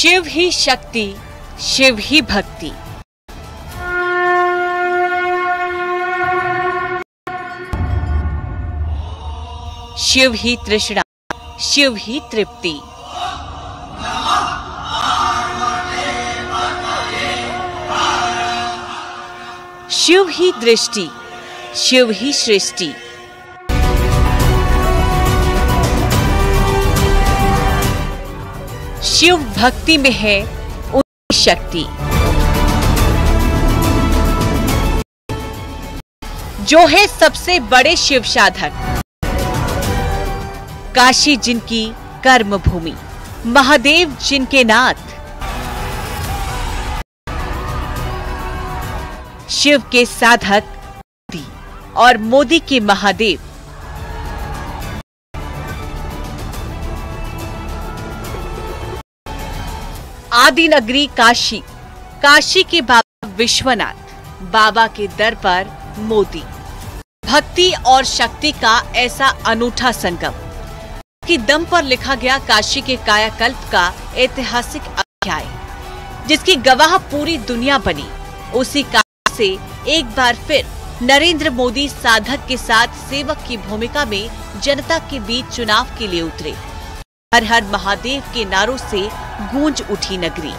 शिव ही शक्ति, शिव ही भक्ति। शिव ही तृष्णा, शिव ही तृप्ति। शिव ही दृष्टि, शिव ही सृष्टि। शिव भक्ति में है उनकी शक्ति। जो है सबसे बड़े शिव साधक, काशी जिनकी कर्म भूमि, महादेव जिनके नाथ। शिव के साधक मोदी और मोदी के महादेव। आदि नगरी काशी, काशी के बाबा विश्वनाथ, बाबा के दर पर मोदी। भक्ति और शक्ति का ऐसा अनूठा संगम की दम पर लिखा गया काशी के कायाकल्प का ऐतिहासिक अध्याय, जिसकी गवाह पूरी दुनिया बनी। उसी काशी से एक बार फिर नरेंद्र मोदी साधक के साथ सेवक की भूमिका में जनता के बीच चुनाव के लिए उतरे। हर हर महादेव के नारों से गूंज उठी नगरी।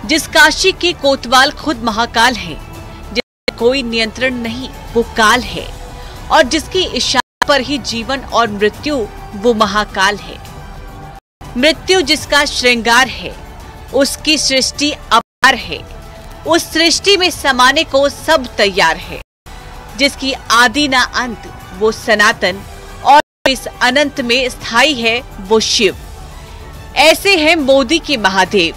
जिस काशी के कोतवाल खुद महाकाल है, जिसका कोई नियंत्रण नहीं, वो काल है। और जिसकी इशारे पर ही जीवन और मृत्यु, वो महाकाल है। मृत्यु जिसका श्रृंगार है, उसकी सृष्टि अपार है। उस सृष्टि में समाने को सब तैयार है। जिसकी आदि ना अंत, वो सनातन, और इस अनंत में स्थायी है, वो शिव। ऐसे हैं मोदी के महादेव।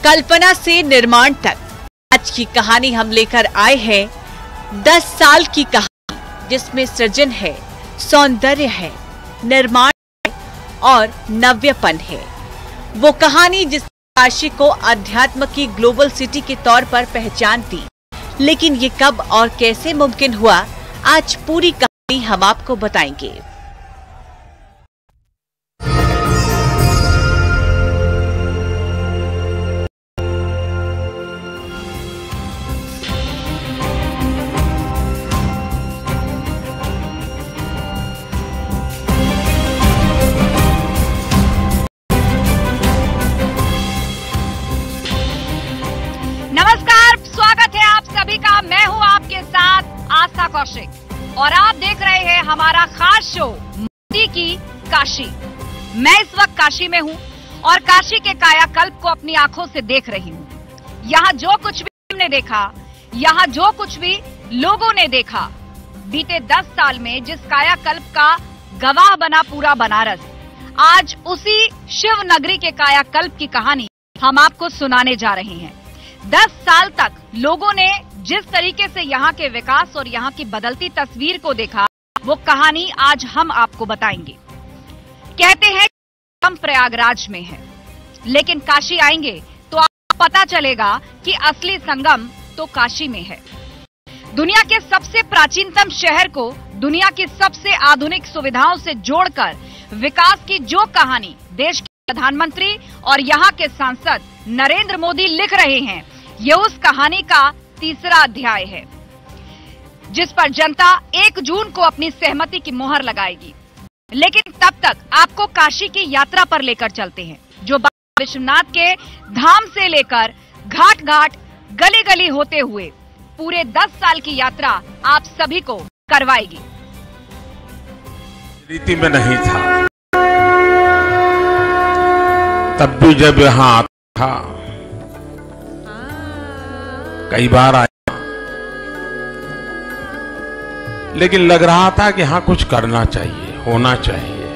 कल्पना से निर्माण तक आज की कहानी हम लेकर आए हैं 10 साल की कहानी, जिसमें सृजन है, सौंदर्य है, निर्माण है और नव्यपन है। वो कहानी जिस काशी को अध्यात्म की ग्लोबल सिटी के तौर पर पहचान दी। लेकिन ये कब और कैसे मुमकिन हुआ, आज पूरी कहानी हम आपको बताएंगे। मैं हूं आपके साथ आस्था कौशिक और आप देख रहे हैं हमारा खास शो मोदी की काशी। मैं इस वक्त काशी में हूं और काशी के कायाकल्प को अपनी आंखों से देख रही हूं। यहाँ जो कुछ भी हमने देखा, यहाँ जो कुछ भी लोगों ने देखा, बीते 10 साल में जिस कायाकल्प का गवाह बना पूरा बनारस, आज उसी शिव नगरी के कायाकल्प की कहानी हम आपको सुनाने जा रहे हैं। 10 साल तक लोगों ने जिस तरीके से यहाँ के विकास और यहाँ की बदलती तस्वीर को देखा, वो कहानी आज हम आपको बताएंगे। कहते हैं हम प्रयागराज में हैं, लेकिन काशी आएंगे तो आपको पता चलेगा कि असली संगम तो काशी में है। दुनिया के सबसे प्राचीनतम शहर को दुनिया की सबसे आधुनिक सुविधाओं से जोड़कर विकास की जो कहानी देश के प्रधानमंत्री और यहाँ के सांसद नरेंद्र मोदी लिख रहे हैं, ये उस कहानी का तीसरा अध्याय है, जिस पर जनता 1 जून को अपनी सहमति की मोहर लगाएगी। लेकिन तब तक आपको काशी की यात्रा पर लेकर चलते हैं, जो बाबा विश्वनाथ के धाम से लेकर घाट घाट, गली गली होते हुए पूरे 10 साल की यात्रा आप सभी को करवाएगी। रीति में नहीं था, तब भी जब यहाँ आता था, कई बार आया, लेकिन लग रहा था कि हाँ कुछ करना चाहिए, होना चाहिए।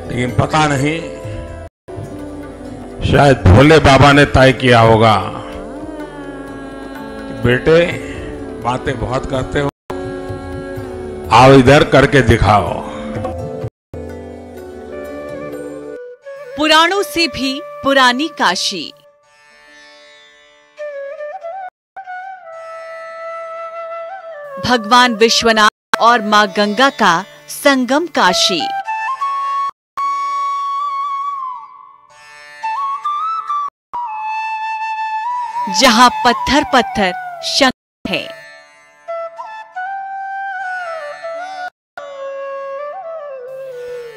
लेकिन पता नहीं, शायद भोले बाबा ने तय किया होगा कि बेटे बातें बहुत करते हो, आओ इधर करके दिखाओ। पुराणों से भी पुरानी काशी। भगवान विश्वनाथ और मां गंगा का संगम काशी। जहां पत्थर पत्थर शंख है,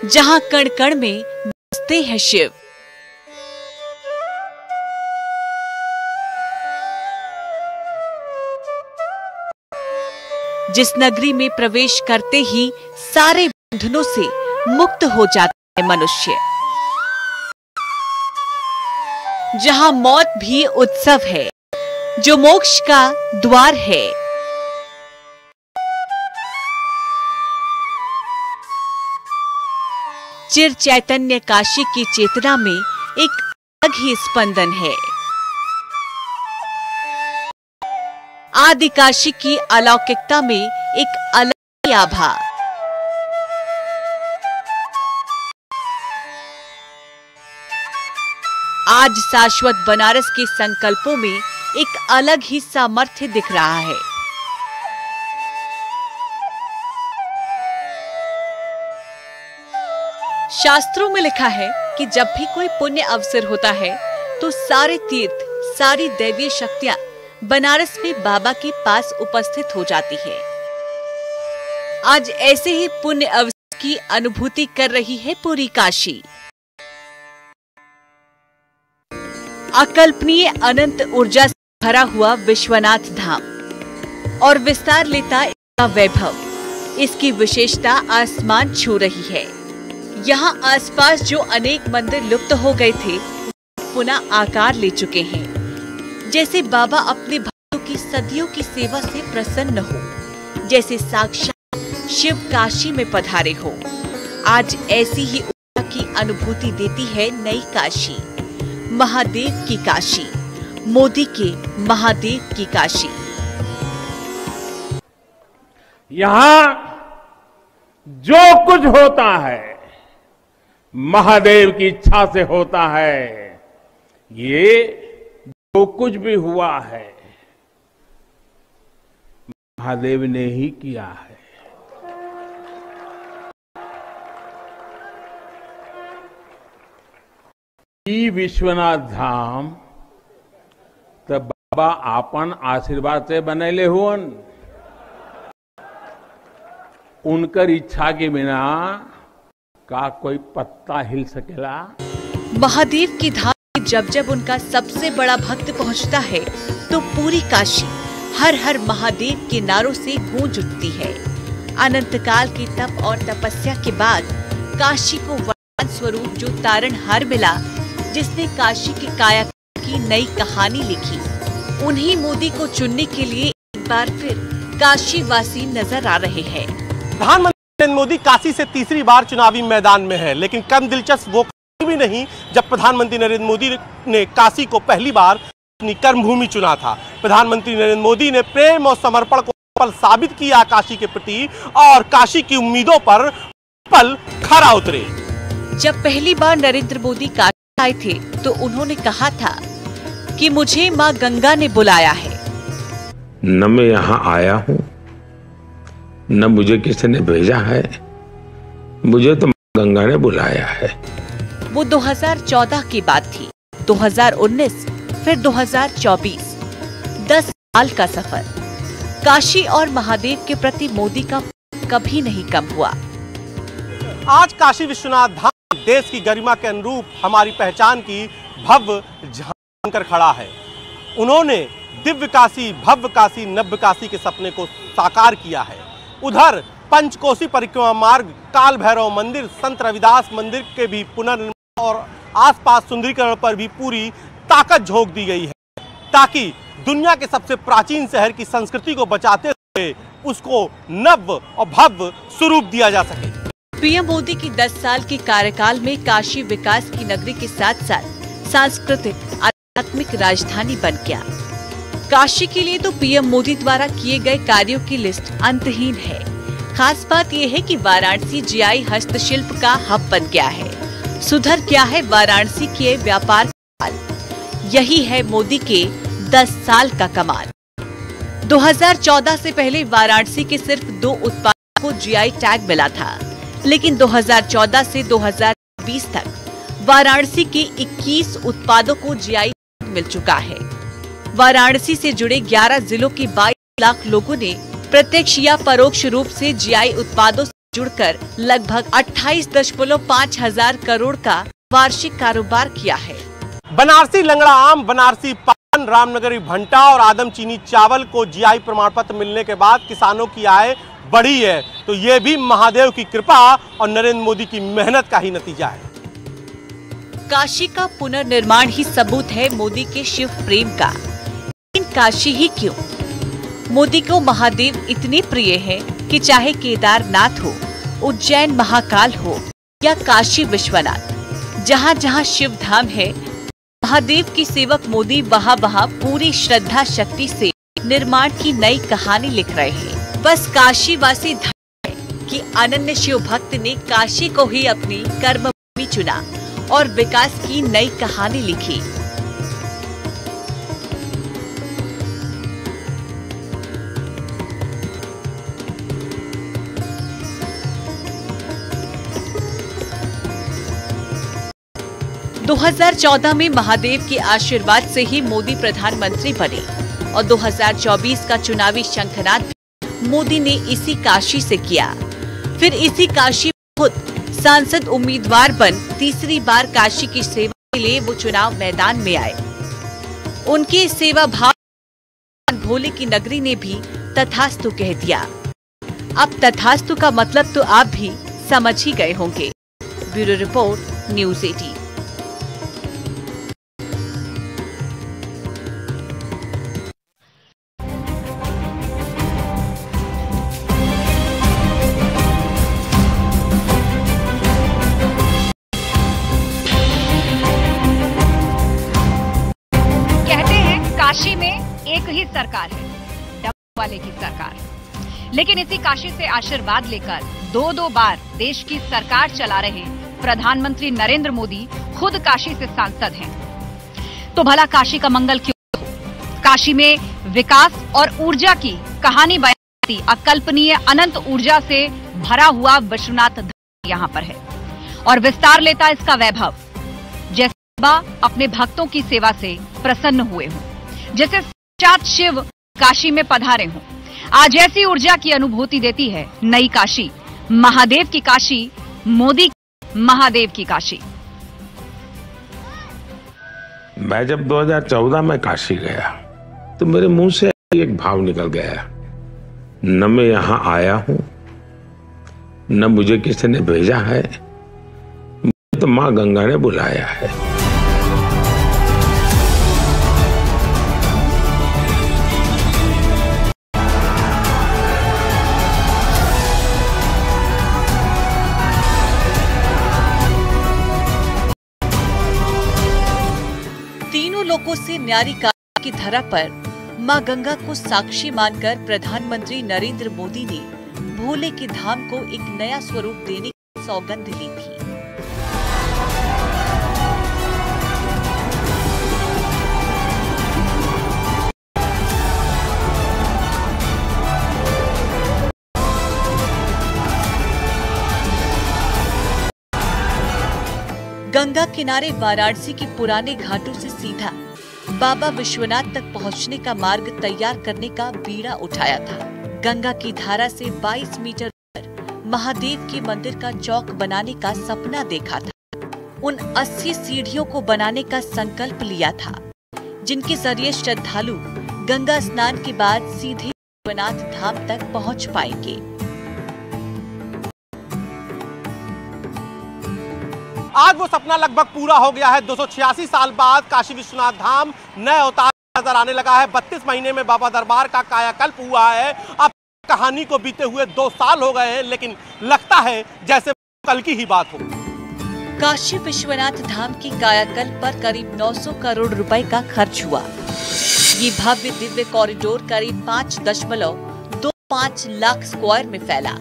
जहां कण कण में बसते हैं शिव। जिस नगरी में प्रवेश करते ही सारे बंधनों से मुक्त हो जाता है मनुष्य। जहां मौत भी उत्सव है, जो मोक्ष का द्वार है। चिर चैतन्य काशी की चेतना में एक अलग ही स्पंदन है। आदि काशी की अलौकिकता में एक अलग ही आभा। आज शाश्वत बनारस के संकल्पों में एक अलग ही सामर्थ्य दिख रहा है। शास्त्रों में लिखा है कि जब भी कोई पुण्य अवसर होता है तो सारे तीर्थ, सारी दैवीय शक्तियां बनारस में बाबा के पास उपस्थित हो जाती है। आज ऐसे ही पुण्य अवसर की अनुभूति कर रही है पूरी काशी। अकल्पनीय अनंत ऊर्जा से भरा हुआ विश्वनाथ धाम और विस्तार लेता इसका वैभव, इसकी विशेषता आसमान छू रही है। यहाँ आसपास जो अनेक मंदिर लुप्त हो गए थे, पुनः आकार ले चुके हैं। जैसे बाबा अपने भक्तों की सदियों की सेवा से प्रसन्न हो, जैसे साक्षात शिव काशी में पधारे हो। आज ऐसी ही ऊर्जा की अनुभूति देती है नई काशी, महादेव की काशी, मोदी के महादेव की काशी। यहाँ जो कुछ होता है महादेव की इच्छा से होता है। ये जो कुछ भी हुआ है महादेव ने ही किया है। ई विश्वनाथ धाम तो बाबा आपन आशीर्वाद से बनैले हुअन। उनकर इच्छा के बिना का कोई पत्ता हिल सकेला। महादेव की धाम जब जब उनका सबसे बड़ा भक्त पहुंचता है तो पूरी काशी हर हर महादेव के नारों से गूंज उठती है। अनंत काल के तप और तपस्या के बाद काशी को वरदान स्वरूप जो तारणहार मिला, जिसने काशी की काया की नई कहानी लिखी, उन्हीं मोदी को चुनने के लिए एक बार फिर काशी वासी नजर आ रहे हैं। प्रधानमंत्री नरेंद्र मोदी काशी से तीसरी बार चुनावी मैदान में है, लेकिन कम दिलचस्प वो भी नहीं जब प्रधानमंत्री नरेंद्र मोदी ने काशी को पहली बार अपनी कर्मभूमि चुना था। प्रधानमंत्री नरेंद्र मोदी ने प्रेम और समर्पण को पल साबित किया काशी के प्रति, और काशी की उम्मीदों पर पल खरा उतरे। जब पहली बार नरेंद्र मोदी काशी आए थे तो उन्होंने कहा था कि मुझे मां गंगा ने बुलाया है। न मैं यहाँ आया हूँ, न मुझे किसी ने भेजा है, मुझे तो गंगा ने बुलाया है। वो 2014 की बात थी। 2019, फिर 2024, 10 साल का सफर। काशी और महादेव के प्रति मोदी का कभी नहीं कम हुआ। आज काशी विश्वनाथ धाम देश की गरिमा के अनुरूप हमारी पहचान की भव्य झांकी बनकर खड़ा है। उन्होंने दिव्य काशी, भव्य काशी, नव्य काशी के सपने को साकार किया है। उधर पंचकोसी परिक्रमा मार्ग, काल भैरव मंदिर, संत रविदास मंदिर के भी पुनर्निर्माण और आसपास सुंदरीकरण पर भी पूरी ताकत झोंक दी गई है, ताकि दुनिया के सबसे प्राचीन शहर की संस्कृति को बचाते हुए उसको नव्य और भव्य स्वरूप दिया जा सके। पीएम मोदी की 10 साल के कार्यकाल में काशी विकास की नगरी के साथ साथ सांस्कृतिक, आध्यात्मिक राजधानी बन गया। काशी के लिए तो पीएम मोदी द्वारा किए गए कार्यों की लिस्ट अंतहीन है। खास बात यह है कि वाराणसी जीआई हस्तशिल्प का हब बन गया है। सुधर क्या है वाराणसी के व्यापार यही है मोदी के 10 साल का कमाल। 2014 से पहले वाराणसी के सिर्फ 2 उत्पादों को जीआई टैग मिला था, लेकिन 2014 से 2020 तक वाराणसी के 21 उत्पादों को जीआई टैग मिल चुका है। वाराणसी से जुड़े 11 जिलों के 22 लाख लोगों ने प्रत्यक्ष या परोक्ष रूप से जीआई उत्पादों से जुड़कर लगभग 28.5 हजार करोड़ का वार्षिक कारोबार किया है। बनारसी लंगड़ा आम, बनारसी पान, रामनगरी भंटा और आदमचीनी चावल को जीआई प्रमाण पत्र मिलने के बाद किसानों की आय बढ़ी है, तो ये भी महादेव की कृपा और नरेंद्र मोदी की मेहनत का ही नतीजा है। काशी का पुनर्निर्माण ही सबूत है मोदी के शिव प्रेम का। लेकिन काशी ही क्यों? मोदी को महादेव इतने प्रिय है कि चाहे केदारनाथ हो, उज्जैन महाकाल हो या काशी विश्वनाथ, जहाँ जहाँ शिव धाम है, महादेव की सेवक मोदी वहाँ पूरी श्रद्धा शक्ति से निर्माण की नई कहानी लिख रहे हैं। बस काशी वासी धन्य है कि अनन्य शिव भक्त ने काशी को ही अपनी कर्मभूमि चुना और विकास की नई कहानी लिखी। दो 2014 में महादेव के आशीर्वाद से ही मोदी प्रधानमंत्री बने और 2024 का चुनावी शंखनाद मोदी ने इसी काशी से किया। फिर इसी काशी में खुद सांसद उम्मीदवार बन तीसरी बार काशी की सेवा के लिए वो चुनाव मैदान में आए। उनके सेवा भाव भोले की नगरी ने भी तथास्तु कह दिया। अब तथास्तु का मतलब तो आप भी समझ ही गए होंगे। Bureau report, news 18। काशी में एक ही सरकार है, डब्बा वाले की सरकार। लेकिन इसी काशी से आशीर्वाद लेकर 2 बार देश की सरकार चला रहे प्रधानमंत्री नरेंद्र मोदी खुद काशी से सांसद हैं। तो भला काशी का मंगल क्यों हो? काशी में विकास और ऊर्जा की कहानी बयान, अकल्पनीय अनंत ऊर्जा से भरा हुआ विश्वनाथ धाम यहाँ पर है और विस्तार लेता इसका वैभव। जैसे बाबा अपने भक्तों की सेवा से प्रसन्न हुए हों, जैसे साक्षात शिव काशी में पधारे हों, आज ऐसी ऊर्जा की अनुभूति देती है नई काशी, महादेव की काशी, मोदी महादेव की काशी। मैं जब 2014 में काशी गया तो मेरे मुंह से एक भाव निकल गया, न मैं यहाँ आया हूं, न मुझे किसी ने भेजा है, मुझे तो माँ गंगा ने बुलाया है। लोगों से न्यारी काशी की धरा पर मां गंगा को साक्षी मानकर प्रधानमंत्री नरेंद्र मोदी ने भोले के धाम को एक नया स्वरूप देने की सौगंध ली थी। गंगा किनारे वाराणसी के पुराने घाटों से सीधा बाबा विश्वनाथ तक पहुंचने का मार्ग तैयार करने का बीड़ा उठाया था। गंगा की धारा से 22 मीटर पर महादेव के मंदिर का चौक बनाने का सपना देखा था। उन 80 सीढ़ियों को बनाने का संकल्प लिया था, जिनके जरिए श्रद्धालु गंगा स्नान के बाद सीधे विश्वनाथ धाम तक पहुंच पाएंगे। आज वो सपना लगभग पूरा हो गया है। 286 साल बाद काशी विश्वनाथ धाम नए अवतार नजर आने लगा है। 32 महीने में बाबा दरबार का कायाकल्प हुआ है। अब कहानी को बीते हुए 2 साल हो गए हैं, लेकिन लगता है जैसे कल की ही बात हो। काशी विश्वनाथ धाम की कायाकल्प पर करीब 900 करोड़ रुपए का खर्च हुआ। ये भव्य दिव्य कॉरिडोर करीब 5.25 लाख स्क्वायर में फैला।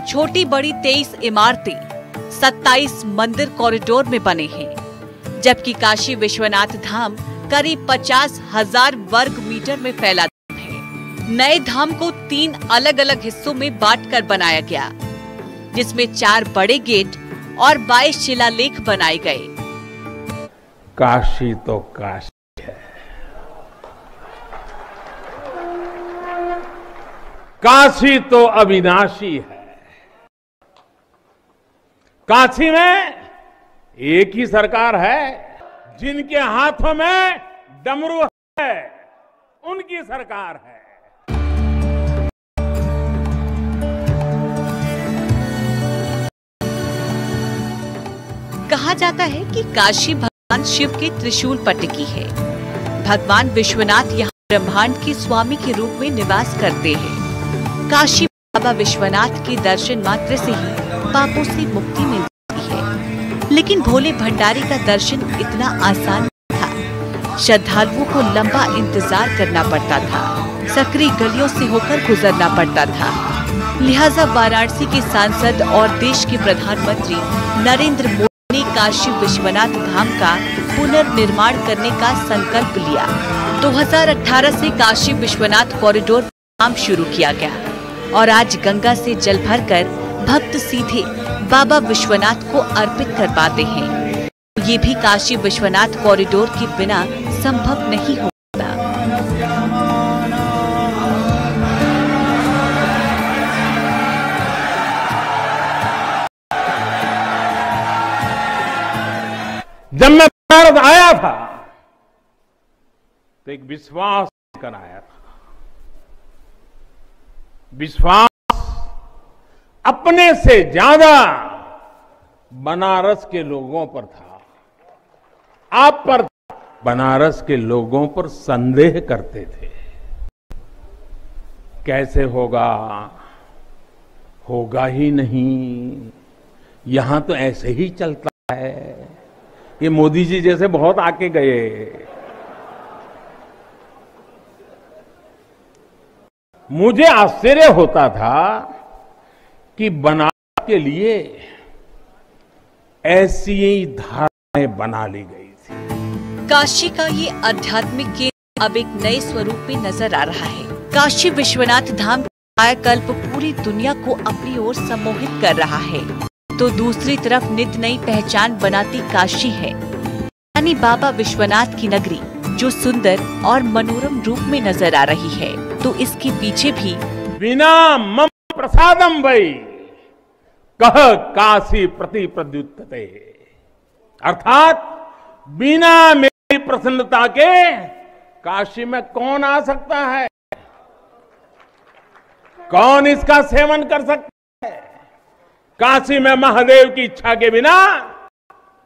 छोटी बड़ी 23 इमारतें, 27 मंदिर कॉरिडोर में बने हैं, जबकि काशी विश्वनाथ धाम करीब 50,000 वर्ग मीटर में फैला है। नए धाम को 3 अलग-अलग हिस्सों में बांटकर बनाया गया, जिसमें 4 बड़े गेट और 22 शिलालेख बनाए गए। काशी तो काशी है, काशी तो अविनाशी है। काशी में एक ही सरकार है, जिनके हाथों में डमरू है, उनकी सरकार है। कहा जाता है कि काशी भगवान शिव के त्रिशूल पर टिकी है। भगवान विश्वनाथ यहाँ ब्रह्मांड के स्वामी के रूप में निवास करते हैं। काशी बाबा विश्वनाथ के दर्शन मात्र से ही पापों से मुक्ति मिलती है। लेकिन भोले भंडारी का दर्शन इतना आसान नहीं था। श्रद्धालुओं को लंबा इंतजार करना पड़ता था, सकरी गलियों से होकर गुजरना पड़ता था। लिहाजा वाराणसी के सांसद और देश के प्रधानमंत्री नरेंद्र मोदी ने काशी विश्वनाथ धाम का पुनर्निर्माण करने का संकल्प लिया। 2018 से काशी विश्वनाथ कॉरिडोर काम शुरू किया गया और आज गंगा से जल भरकर भक्त सीधे बाबा विश्वनाथ को अर्पित कर पाते हैं। ये भी काशी विश्वनाथ कॉरिडोर के बिना संभव नहीं होता। जब मैं भारत आया था तो एक विश्वास लेकर आया था। विश्वास अपने से ज्यादा बनारस के लोगों पर था। आप पर बनारस के लोगों पर संदेह करते थे, कैसे होगा, होगा ही नहीं, यहां तो ऐसे ही चलता है। ये मोदी जी जैसे बहुत आके गए। मुझे आश्चर्य होता था कि बनारस के लिए ऐसी ही धारणाएं बना ली गई थी। काशी का ये आध्यात्मिक केंद्र अब एक नए स्वरूप में नजर आ रहा है। काशी विश्वनाथ धाम का कायाकल्प पूरी दुनिया को अपनी ओर सम्मोहित कर रहा है, तो दूसरी तरफ नित नई पहचान बनाती काशी है, यानी बाबा विश्वनाथ की नगरी, जो सुंदर और मनोरम रूप में नजर आ रही है। तो इसके पीछे भी बिना मम प्रसादम वै कह काशी प्रति प्रद्युत्ते, अर्थात बिना मेरी प्रसन्नता के काशी में कौन आ सकता है, कौन इसका सेवन कर सकता है। काशी में महादेव की इच्छा के बिना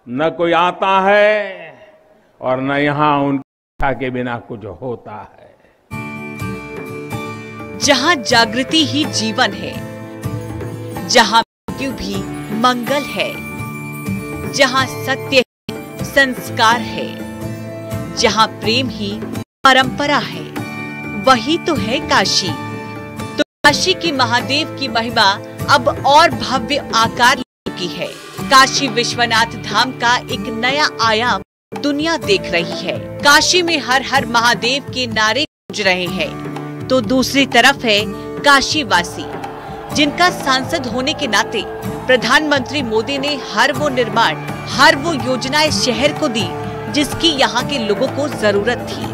न कोई आता है और न यहां उनकी इच्छा के बिना कुछ होता है। जहां जागृति ही जीवन है, जहां मृत्यु भी मंगल है, जहां सत्य ही संस्कार है, जहां प्रेम ही परंपरा है, वही तो है काशी। तो काशी की महादेव की महिमा अब और भव्य आकार ले चुकी है। काशी विश्वनाथ धाम का एक नया आयाम दुनिया देख रही है। काशी में हर हर महादेव के नारे गूंज रहे हैं, तो दूसरी तरफ है काशी वासी, जिनका सांसद होने के नाते प्रधानमंत्री मोदी ने हर वो निर्माण, हर वो योजना इस शहर को दी जिसकी यहाँ के लोगों को जरूरत थी।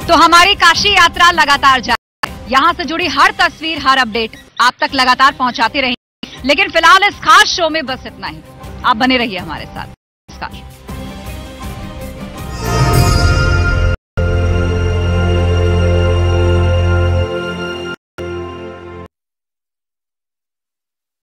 तो हमारी काशी यात्रा लगातार जारी है। यहाँ से जुड़ी हर तस्वीर, हर अपडेट आप तक लगातार पहुंचाते रहेंगे। लेकिन फिलहाल इस खास शो में बस इतना ही। आप बने रहिए हमारे साथ। नमस्कार।